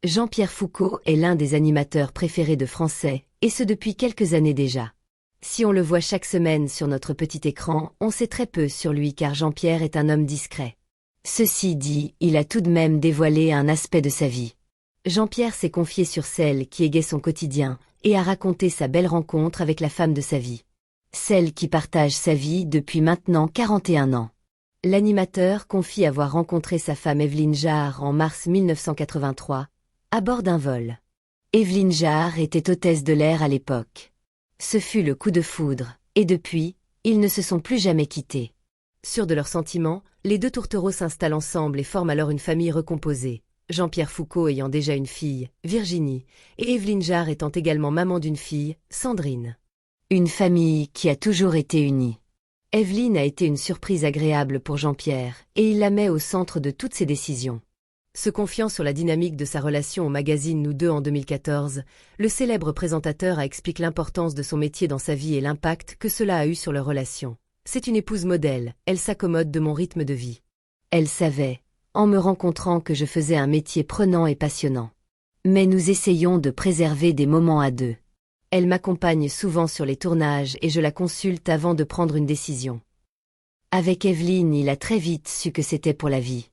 Jean-Pierre Foucault est l'un des animateurs préférés de Français, et ce depuis quelques années déjà. Si on le voit chaque semaine sur notre petit écran, on sait très peu sur lui car Jean-Pierre est un homme discret. Ceci dit, il a tout de même dévoilé un aspect de sa vie. Jean-Pierre s'est confié sur celle qui égayait son quotidien, et a raconté sa belle rencontre avec la femme de sa vie. Celle qui partage sa vie depuis maintenant 41 ans. L'animateur confie avoir rencontré sa femme Evelyne Jarre en mars 1983, à bord d'un vol. Evelyne Jarre était hôtesse de l'air à l'époque. Ce fut le coup de foudre, et depuis, ils ne se sont plus jamais quittés. Sûrs de leurs sentiments, les deux tourtereaux s'installent ensemble et forment alors une famille recomposée. Jean-Pierre Foucault ayant déjà une fille, Virginie, et Evelyne Jarre étant également maman d'une fille, Sandrine. Une famille qui a toujours été unie. Evelyne a été une surprise agréable pour Jean-Pierre, et il la met au centre de toutes ses décisions. Se confiant sur la dynamique de sa relation au magazine Nous deux en 2014, le célèbre présentateur explique l'importance de son métier dans sa vie et l'impact que cela a eu sur leur relation. C'est une épouse modèle, elle s'accommode de mon rythme de vie. Elle savait, en me rencontrant, que je faisais un métier prenant et passionnant. Mais nous essayons de préserver des moments à deux. Elle m'accompagne souvent sur les tournages et je la consulte avant de prendre une décision. Avec Evelyne, il a très vite su que c'était pour la vie.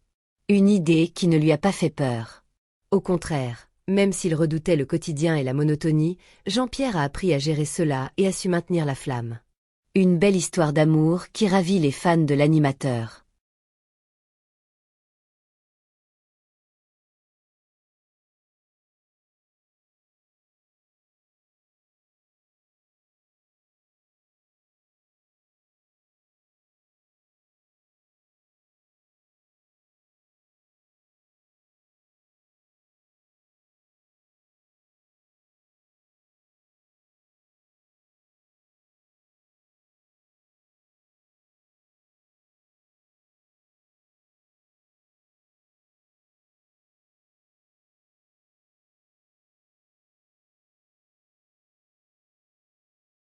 Une idée qui ne lui a pas fait peur. Au contraire, même s'il redoutait le quotidien et la monotonie, Jean-Pierre a appris à gérer cela et a su maintenir la flamme. Une belle histoire d'amour qui ravit les fans de l'animateur.